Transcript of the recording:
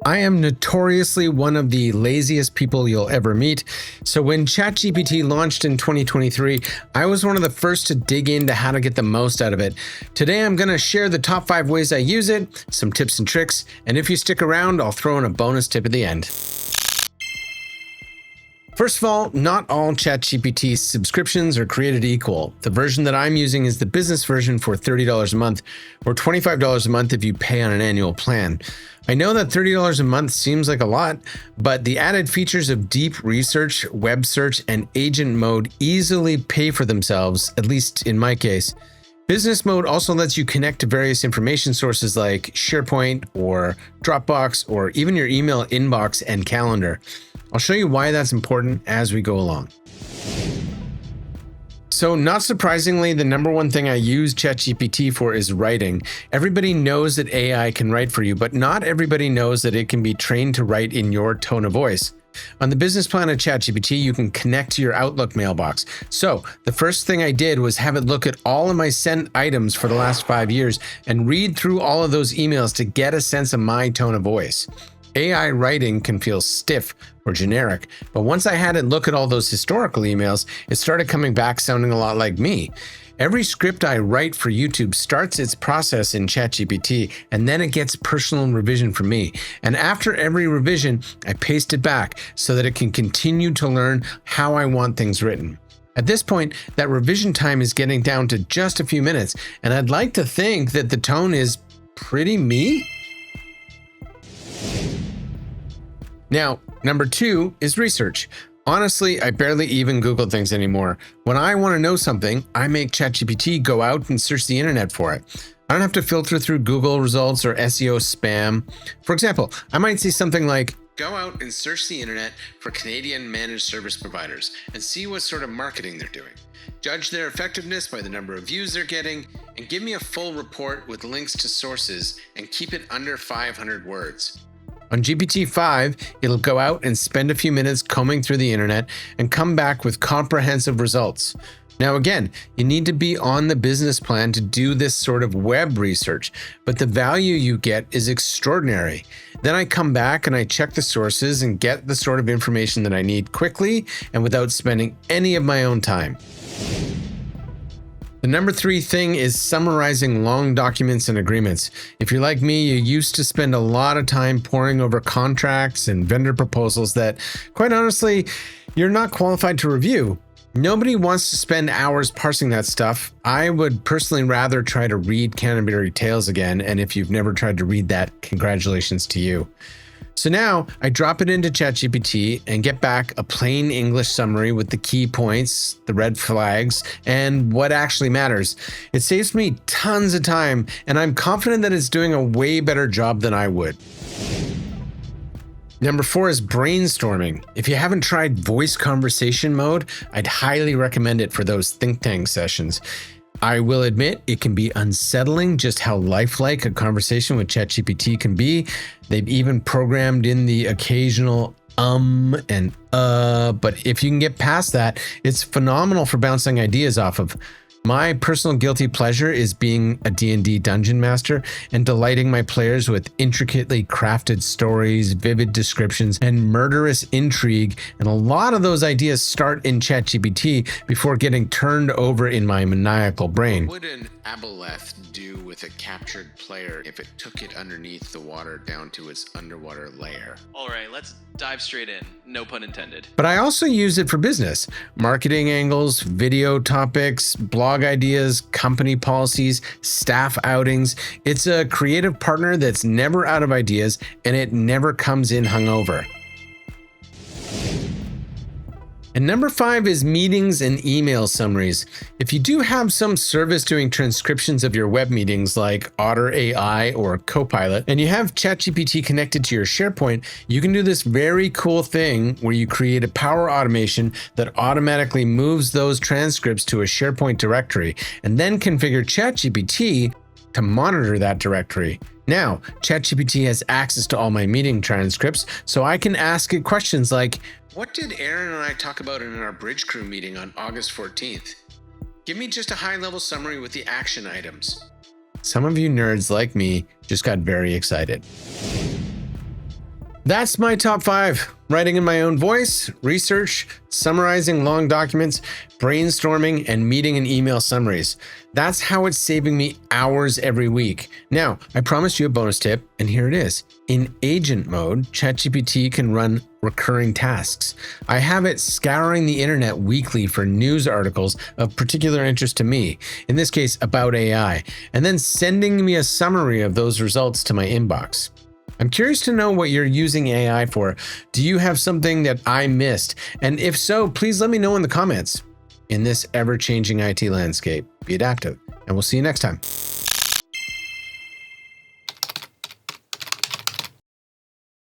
I am notoriously one of the laziest people you'll ever meet. So when ChatGPT launched in 2023, I was one of the first to dig into how to get the most out of it. Today, I'm going to share the top 5 ways I use it, some tips and tricks, and if you stick around, I'll throw in a bonus tip at the end. First of all, not all ChatGPT subscriptions are created equal. The version that I'm using is the business version for $30 a month, or $25 a month if you pay on an annual plan. I know that $30 a month seems like a lot, but the added features of deep research, web search, and agent mode easily pay for themselves, at least in my case. Business mode also lets you connect to various information sources like SharePoint or Dropbox, or even your email inbox and calendar. I'll show you why that's important as we go along. So not surprisingly, the number one thing I use ChatGPT for is writing. Everybody knows that AI can write for you, but not everybody knows that it can be trained to write in your tone of voice. On the business plan of ChatGPT, you can connect to your Outlook mailbox. So the first thing I did was have it look at all of my sent items for the last 5 years and read through all of those emails to get a sense of my tone of voice. AI writing can feel stiff or generic, but once I had it look at all those historical emails, it started coming back sounding a lot like me. Every script I write for YouTube starts its process in ChatGPT, and then it gets personal revision from me. And after every revision, I paste it back so that it can continue to learn how I want things written. At this point, that revision time is getting down to just a few minutes, and I'd like to think that the tone is pretty me. Now, number 2 is research. Honestly, I barely even Google things anymore. When I want to know something, I make ChatGPT go out and search the internet for it. I don't have to filter through Google results or SEO spam. For example, I might see something like, go out and search the internet for Canadian managed service providers and see what sort of marketing they're doing. Judge their effectiveness by the number of views they're getting, and give me a full report with links to sources and keep it under 500 words. On GPT-5, it'll go out and spend a few minutes combing through the internet and come back with comprehensive results. Now again, you need to be on the business plan to do this sort of web research, but the value you get is extraordinary. Then I come back and I check the sources and get the sort of information that I need quickly and without spending any of my own time. The number 3 thing is summarizing long documents and agreements. If you're like me, you used to spend a lot of time poring over contracts and vendor proposals that, quite honestly, you're not qualified to review. Nobody wants to spend hours parsing that stuff. I would personally rather try to read Canterbury Tales again, and if you've never tried to read that, congratulations to you. So now I drop it into ChatGPT and get back a plain English summary with the key points, the red flags, and what actually matters. It saves me tons of time, and I'm confident that it's doing a way better job than I would. Number 4 is brainstorming. If you haven't tried voice conversation mode, I'd highly recommend it for those think tank sessions. I will admit it can be unsettling just how lifelike a conversation with ChatGPT can be. They've even programmed in the occasional and but if you can get past that, it's phenomenal for bouncing ideas off of. My personal guilty pleasure is being a D&D dungeon master and delighting my players with intricately crafted stories, vivid descriptions, and murderous intrigue. And a lot of those ideas start in ChatGPT before getting turned over in my maniacal brain. What would an aboleth do with a captured player if it took it underneath the water down to its underwater lair? All right, let's dive straight in. No pun intended. But I also use it for business, marketing angles, video topics, blog ideas, company policies, staff outings. It's a creative partner that's never out of ideas, and it never comes in hungover. And number 5 is meetings and email summaries. If you do have some service doing transcriptions of your web meetings like Otter AI or Copilot, and you have ChatGPT connected to your SharePoint, you can do this very cool thing where you create a Power Automation that automatically moves those transcripts to a SharePoint directory, and then configure ChatGPT to monitor that directory. Now, ChatGPT has access to all my meeting transcripts, so I can ask it questions like, what did Aaron and I talk about in our bridge crew meeting on August 14th? Give me just a high-level summary with the action items. Some of you nerds like me just got very excited. That's my top 5. Writing in my own voice, research, summarizing long documents, brainstorming, and meeting and email summaries. That's how it's saving me hours every week. Now, I promised you a bonus tip, and here it is. In agent mode, ChatGPT can run recurring tasks. I have it scouring the internet weekly for news articles of particular interest to me, in this case about AI, and then sending me a summary of those results to my inbox. I'm curious to know what you're using AI for. Do you have something that I missed? And if so, please let me know in the comments. In this ever-changing IT landscape, be adaptive, and we'll see you next time.